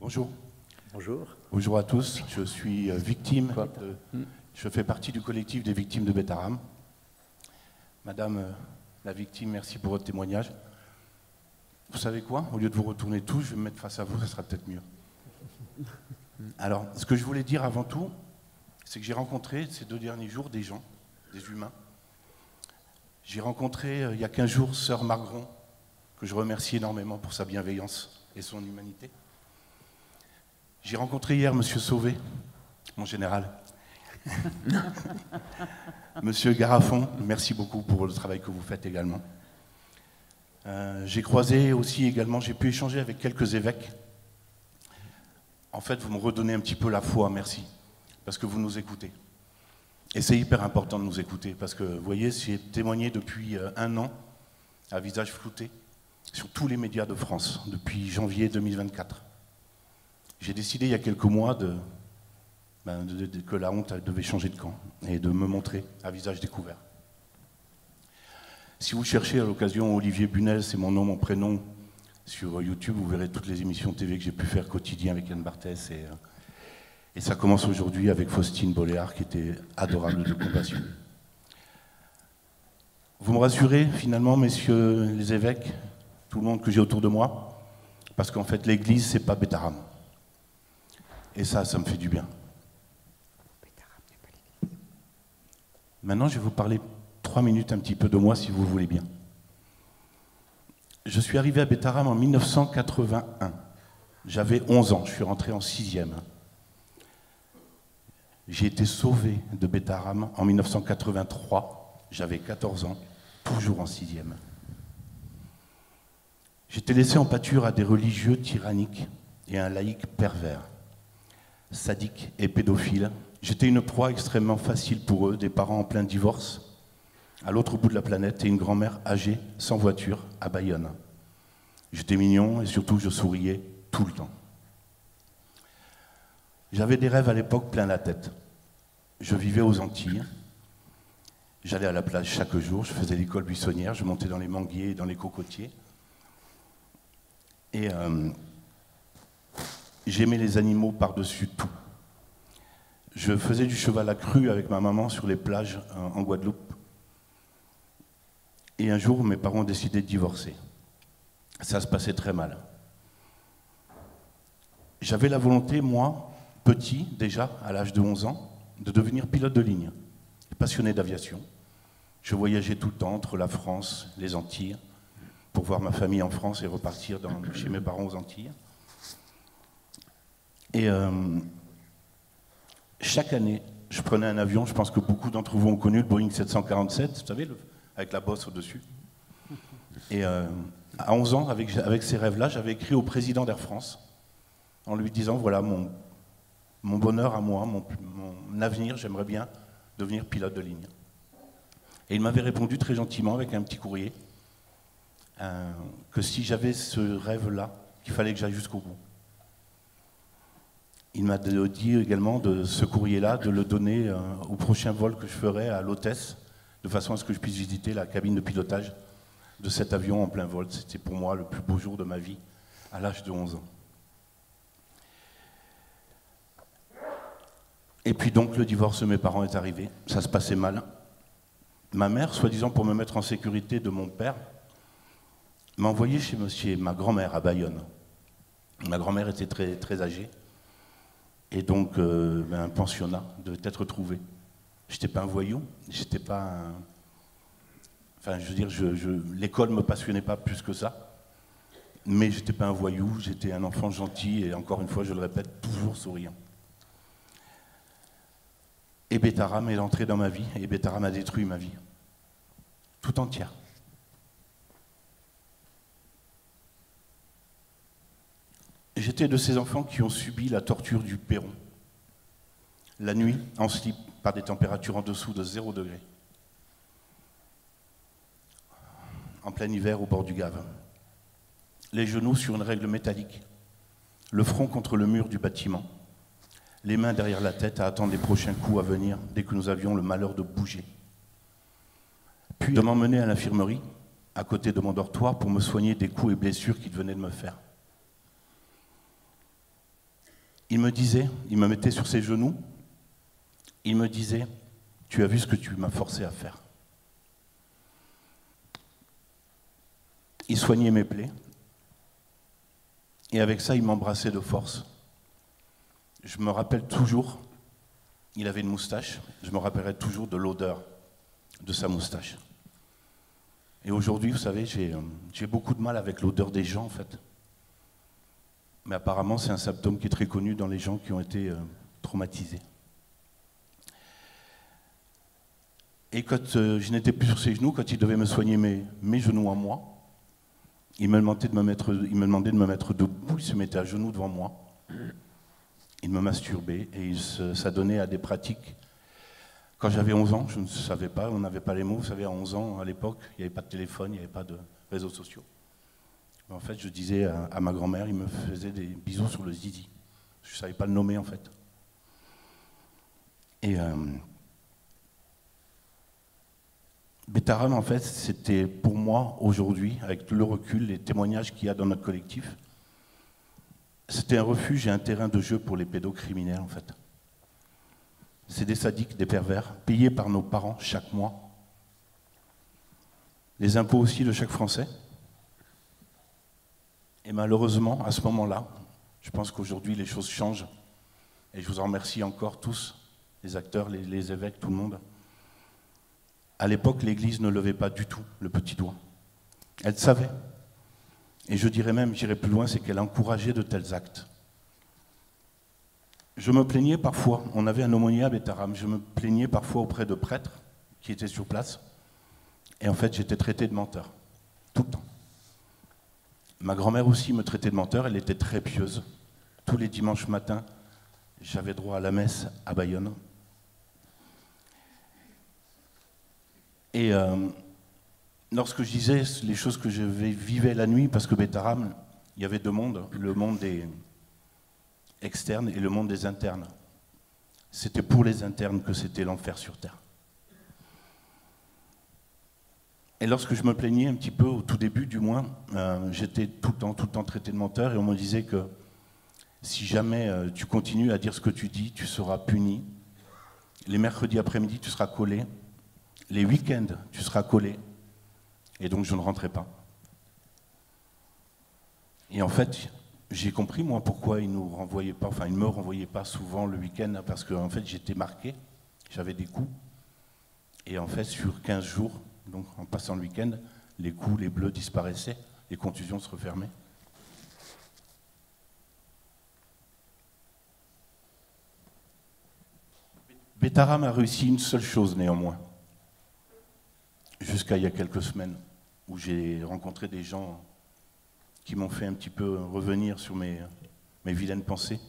Bonjour. Bonjour. Bonjour à tous. Je suis victime. Je fais partie du collectif des victimes de Betaram. Madame la victime, merci pour votre témoignage. Vous savez quoi? Au lieu de vous retourner tous, je vais me mettre face à vous, ça sera peut-être mieux. Alors, ce que je voulais dire avant tout, c'est que j'ai rencontré ces 2 derniers jours des gens, des humains. J'ai rencontré il y a 15 jours Sœur Margron, que je remercie énormément pour sa bienveillance et son humanité. J'ai rencontré hier Monsieur Sauvé, mon général. Monsieur Garafon, merci beaucoup pour le travail que vous faites également. J'ai croisé aussi également, j'ai pu échanger avec quelques évêques. En fait, vous me redonnez un petit peu la foi, merci, parce que vous nous écoutez. Et c'est hyper important de nous écouter, parce que, vous voyez, j'ai témoigné depuis 1 an, à visage flouté, sur tous les médias de France, depuis janvier 2024. J'ai décidé il y a quelques mois que la honte devait changer de camp et de me montrer à visage découvert. Si vous cherchez à l'occasion Olivier Bunel, c'est mon nom, mon prénom, sur YouTube, vous verrez toutes les émissions TV que j'ai pu faire quotidien avec Yann Barthès. Et ça commence aujourd'hui avec Faustine Boléard, qui était adorable de compassion. Vous me rassurez finalement, messieurs les évêques, tout le monde que j'ai autour de moi, parce qu'en fait l'église, c'est pas Betaram. Et ça me fait du bien. Maintenant, je vais vous parler 3 minutes un petit peu de moi, si vous voulez bien. Je suis arrivé à Betaram en 1981. J'avais 11 ans, je suis rentré en 6e. J'ai été sauvé de Betaram en 1983. J'avais 14 ans, toujours en 6e. J'étais laissé en pâture à des religieux tyranniques et à un laïc pervers, sadique et pédophile. J'étais une proie extrêmement facile pour eux, des parents en plein divorce, à l'autre bout de la planète, et une grand-mère âgée, sans voiture, à Bayonne. J'étais mignon et surtout je souriais tout le temps. J'avais des rêves à l'époque plein la tête. Je vivais aux Antilles. J'allais à la plage chaque jour, je faisais l'école buissonnière, je montais dans les manguiers et dans les cocotiers. Et j'aimais les animaux par-dessus tout. Je faisais du cheval à crue avec ma maman sur les plages en Guadeloupe. Et un jour, mes parents ont décidé de divorcer. Ça se passait très mal. J'avais la volonté, moi, petit, déjà, à l'âge de 11 ans, de devenir pilote de ligne. Passionné d'aviation. Je voyageais tout le temps entre la France, les Antilles, pour voir ma famille en France et repartir chez mes parents aux Antilles. Et chaque année, je prenais un avion, je pense que beaucoup d'entre vous ont connu le Boeing 747, vous savez, avec la bosse au-dessus. Et à 11 ans, avec ces rêves-là, j'avais écrit au président d'Air France, en lui disant, voilà, mon bonheur à moi, mon avenir, j'aimerais bien devenir pilote de ligne. Et il m'avait répondu très gentiment avec un petit courrier, que si j'avais ce rêve-là, qu'il fallait que j'aille jusqu'au bout. Il m'a dit également de ce courrier-là, de le donner au prochain vol que je ferai à l'hôtesse, de façon à ce que je puisse visiter la cabine de pilotage de cet avion en plein vol. C'était pour moi le plus beau jour de ma vie, à l'âge de 11 ans. Et puis donc le divorce de mes parents est arrivé, ça se passait mal. Ma mère, soi-disant pour me mettre en sécurité de mon père, m'a envoyé chez ma grand-mère à Bayonne. Ma grand-mère était très, très âgée. Et donc, un pensionnat devait être trouvé. Je n'étais pas un voyou, j'étais pas un... Enfin, je veux dire, l'école ne me passionnait pas plus que ça. Mais je n'étais pas un voyou, j'étais un enfant gentil et encore une fois, je le répète, toujours souriant. Et Betaram est entré dans ma vie, et Betaram a détruit ma vie. Tout entière. J'étais de ces enfants qui ont subi la torture du perron. La nuit, en slip, par des températures en dessous de 0 degré. En plein hiver, au bord du Gave. Les genoux sur une règle métallique. Le front contre le mur du bâtiment. Les mains derrière la tête à attendre les prochains coups à venir dès que nous avions le malheur de bouger. Puis de m'emmener à l'infirmerie, à côté de mon dortoir, pour me soigner des coups et blessures qu'il venait de me faire. il me mettait sur ses genoux, il me disait, tu as vu ce que tu m'as forcé à faire. Il soignait mes plaies, et avec ça, il m'embrassait de force. Je me rappelle toujours, il avait une moustache, je me rappellerai toujours de l'odeur de sa moustache. Et aujourd'hui, vous savez, j'ai beaucoup de mal avec l'odeur des gens, en fait. Mais apparemment, c'est un symptôme qui est très connu dans les gens qui ont été traumatisés. Et quand je n'étais plus sur ses genoux, quand il devait me soigner mes genoux à moi, il me demandait de me mettre debout, il se mettait à genoux devant moi. Il me masturbait et ça donnait à des pratiques. Quand j'avais 11 ans, je ne savais pas, on n'avait pas les mots. Vous savez, à 11 ans, à l'époque, il n'y avait pas de téléphone, il n'y avait pas de réseaux sociaux. En fait, je disais à ma grand-mère, il me faisait des bisous sur le zizi. Je ne savais pas le nommer, en fait. Et Betaram, en fait, c'était pour moi, aujourd'hui, avec le recul, les témoignages qu'il y a dans notre collectif, c'était un refuge et un terrain de jeu pour les pédocriminels, en fait. C'est des sadiques, des pervers, payés par nos parents chaque mois. Les impôts aussi de chaque Français. Et malheureusement, à ce moment-là, je pense qu'aujourd'hui, les choses changent. Et je vous en remercie encore tous, les acteurs, les évêques, tout le monde. À l'époque, l'Église ne levait pas du tout le petit doigt. Elle savait. Et je dirais même, j'irais plus loin, c'est qu'elle encourageait de tels actes. Je me plaignais parfois, on avait un aumônier à Betaram, je me plaignais parfois auprès de prêtres qui étaient sur place. Et en fait, j'étais traité de menteur, tout le temps. Ma grand-mère aussi me traitait de menteur, elle était très pieuse. Tous les dimanches matins, j'avais droit à la messe à Bayonne. Et lorsque je disais les choses que je vivais la nuit, parce que Betaram, il y avait deux mondes, le monde des externes et le monde des internes. C'était pour les internes que c'était l'enfer sur terre. Et lorsque je me plaignais un petit peu, au tout début du moins, j'étais tout le temps traité de menteur et on me disait que si jamais tu continues à dire ce que tu dis, tu seras puni. Les mercredis après-midi, tu seras collé. Les week-ends, tu seras collé. Et donc je ne rentrais pas. Et en fait, j'ai compris, moi, pourquoi ils nous renvoyaient pas, enfin, ils me renvoyaient pas souvent le week-end, parce qu'en fait, j'étais marqué, j'avais des coups. Et en fait, sur 15 jours, donc en passant le week-end, les coups, les bleus disparaissaient, les contusions se refermaient. Betaram a réussi une seule chose, néanmoins, jusqu'à il y a quelques semaines, où j'ai rencontré des gens qui m'ont fait un petit peu revenir sur mes vilaines pensées.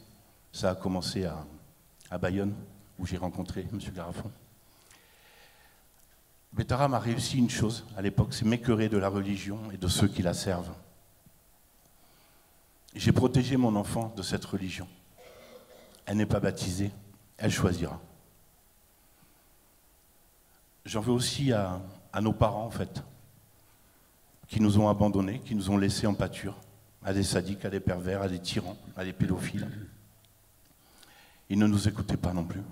Ça a commencé à Bayonne, où j'ai rencontré M. Garafon. Betaram a réussi une chose à l'époque, c'est m'écœurer de la religion et de ceux qui la servent. J'ai protégé mon enfant de cette religion. Elle n'est pas baptisée, elle choisira. J'en veux aussi à nos parents, en fait, qui nous ont abandonnés, qui nous ont laissés en pâture, à des sadiques, à des pervers, à des tyrans, à des pédophiles. Ils ne nous écoutaient pas non plus.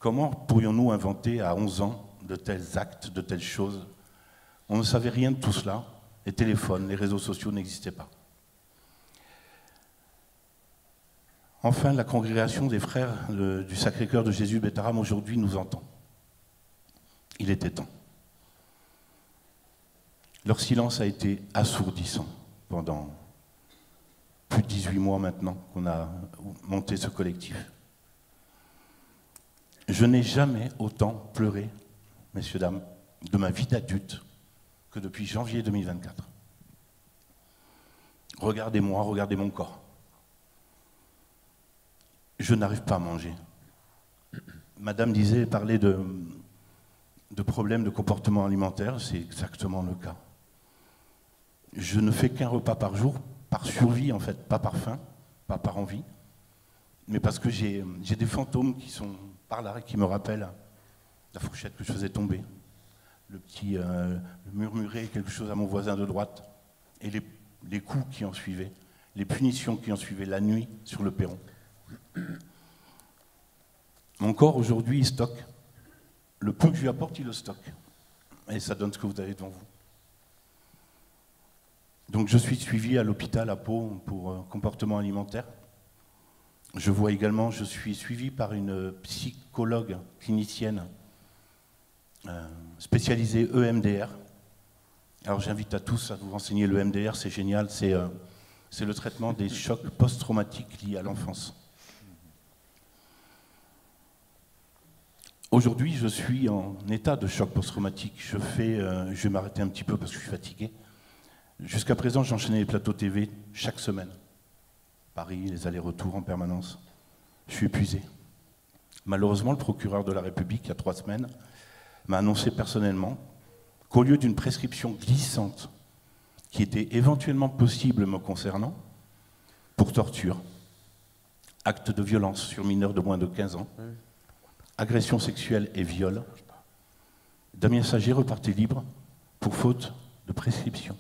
Comment pourrions-nous inventer à 11 ans de tels actes, de telles choses? On ne savait rien de tout cela. Les téléphones, les réseaux sociaux n'existaient pas. Enfin, la congrégation des frères du Sacré-Cœur de Jésus Betaram aujourd'hui nous entend. Il était temps. Leur silence a été assourdissant pendant plus de 18 mois maintenant qu'on a monté ce collectif. Je n'ai jamais autant pleuré, messieurs, dames, de ma vie d'adulte que depuis janvier 2024. Regardez-moi, regardez mon corps. Je n'arrive pas à manger. Madame parlait de problèmes de comportement alimentaire, c'est exactement le cas. Je ne fais qu'un repas par jour, par survie en fait, pas par faim, pas par envie, mais parce que j'ai des fantômes qui sont par là et qui me rappellent la fourchette que je faisais tomber, le petit murmurer quelque chose à mon voisin de droite, et les coups qui en suivaient, les punitions qui ont suivi la nuit sur le perron. Mon corps, aujourd'hui, il stocke. Le peu que je lui apporte, il le stocke. Et ça donne ce que vous avez devant vous. Donc je suis suivi à l'hôpital à Pau pour comportement alimentaire. Je suis suivi par une psychologue clinicienne spécialisée EMDR. Alors j'invite à tous à vous renseigner. Le EMDR, c'est génial, c'est le traitement des chocs post-traumatiques liés à l'enfance. Aujourd'hui, je suis en état de choc post-traumatique. Je vais m'arrêter un petit peu parce que je suis fatigué. Jusqu'à présent, j'enchaînais les plateaux TV chaque semaine. Paris, les allers-retours en permanence. Je suis épuisé. Malheureusement, le procureur de la République, il y a 3 semaines, m'a annoncé personnellement qu'au lieu d'une prescription glissante qui était éventuellement possible me concernant, pour torture, acte de violence sur mineurs de moins de 15 ans, agression sexuelle et viol, Damien Sager repartait libre pour faute de prescription.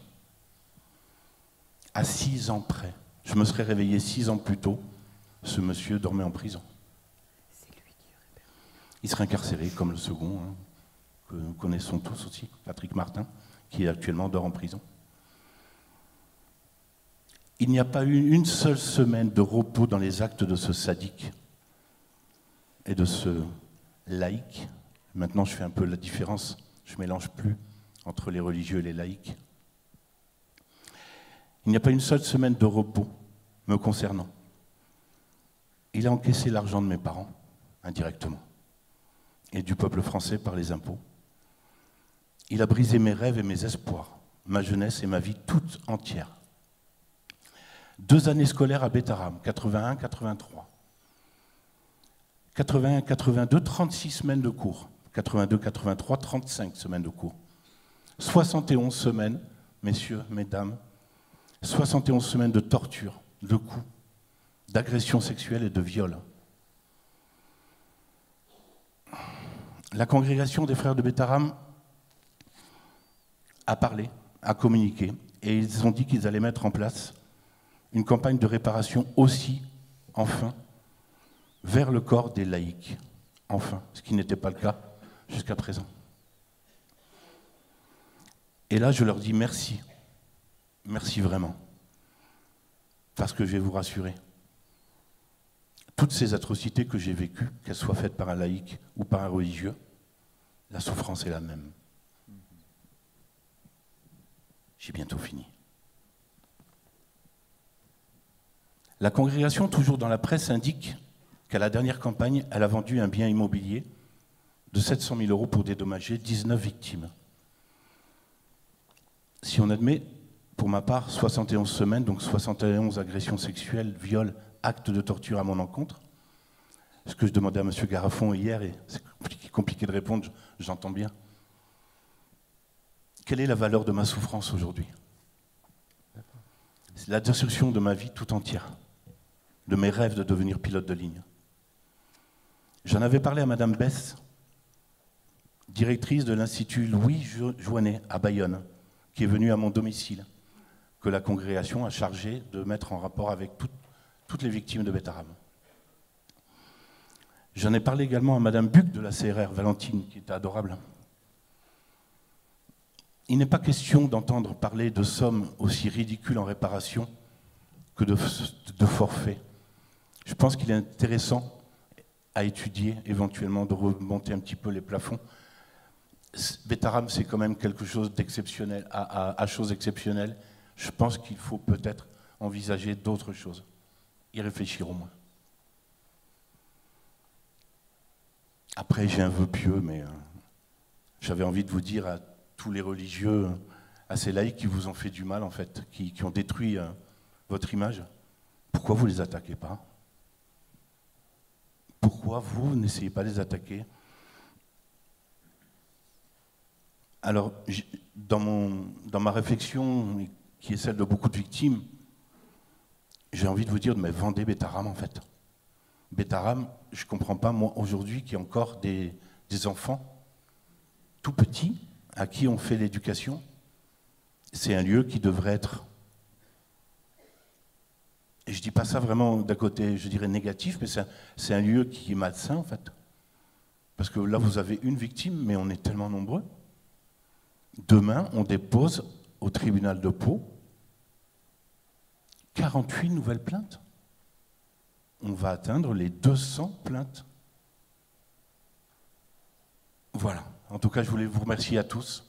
À 6 ans près, je me serais réveillé 6 ans plus tôt, ce monsieur dormait en prison. Il serait incarcéré comme le second, que nous connaissons tous aussi, Patrick Martin, qui actuellement dort en prison. Il n'y a pas eu une seule semaine de repos dans les actes de ce sadique et de ce laïc. Maintenant, je fais un peu la différence, je ne mélange plus entre les religieux et les laïcs. Il n'y a pas une seule semaine de repos me concernant. Il a encaissé l'argent de mes parents, indirectement, et du peuple français par les impôts. Il a brisé mes rêves et mes espoirs, ma jeunesse et ma vie toute entière. 2 années scolaires à Bétarame, 81-83. 81-82, 36 semaines de cours. 82-83, 35 semaines de cours. 71 semaines, messieurs, mesdames, 71 semaines de torture, de coups, d'agressions sexuelles et de viols. La congrégation des frères de Bétarame a parlé, a communiqué, et ils ont dit qu'ils allaient mettre en place une campagne de réparation aussi, enfin, vers le corps des laïcs. Enfin, ce qui n'était pas le cas jusqu'à présent. Et là, je leur dis merci. Merci vraiment. Parce que je vais vous rassurer. Toutes ces atrocités que j'ai vécues, qu'elles soient faites par un laïc ou par un religieux, la souffrance est la même. J'ai bientôt fini. La congrégation, toujours dans la presse, indique qu'à la dernière campagne, elle a vendu un bien immobilier de 700 000 € pour dédommager 19 victimes. Si on admet, pour ma part, 71 semaines, donc 71 agressions sexuelles, viols, actes de torture à mon encontre, ce que je demandais à M. Garafon hier, et c'est compliqué de répondre, j'entends bien. Quelle est la valeur de ma souffrance aujourd'hui? C'est la destruction de ma vie tout entière, de mes rêves de devenir pilote de ligne. J'en avais parlé à Madame Bess, directrice de l'Institut Louis Joannet à Bayonne, qui est venue à mon domicile, que la congrégation a chargé de mettre en rapport avec toutes les victimes de Bétarame. J'en ai parlé également à Madame Buc de la CRR, Valentine, qui était adorable. Il n'est pas question d'entendre parler de sommes aussi ridicules en réparation que de forfaits. Je pense qu'il est intéressant à étudier, éventuellement, de remonter un petit peu les plafonds. Bétarame, c'est quand même quelque chose d'exceptionnel, à chose exceptionnelle. Je pense qu'il faut peut-être envisager d'autres choses, y réfléchir au moins. Après, j'ai un vœu pieux, mais j'avais envie de vous dire à tous les religieux, à ces laïcs qui vous ont fait du mal, en fait, qui ont détruit votre image, pourquoi vous ne les attaquez pas? Pourquoi vous n'essayez pas de les attaquer? Alors, dans ma réflexion, qui est celle de beaucoup de victimes, j'ai envie de vous dire, mais vendez Bétarame, en fait. Bétarame, je ne comprends pas, moi, aujourd'hui, qu'il y a encore des enfants tout petits à qui on fait l'éducation. C'est un lieu qui devrait être Et je ne dis pas ça vraiment d'un côté, je dirais, négatif, mais c'est un lieu qui est malsain, en fait. Parce que là, vous avez une victime, mais on est tellement nombreux. Demain, on dépose au tribunal de Pau 48 nouvelles plaintes. On va atteindre les 200 plaintes. Voilà. En tout cas, je voulais vous remercier à tous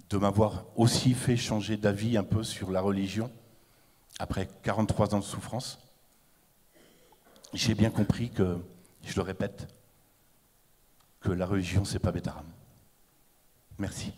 de m'avoir aussi fait changer d'avis un peu sur la religion après 43 ans de souffrance. J'ai bien compris que, je le répète, que la religion, c'est pas Bétaram. Merci.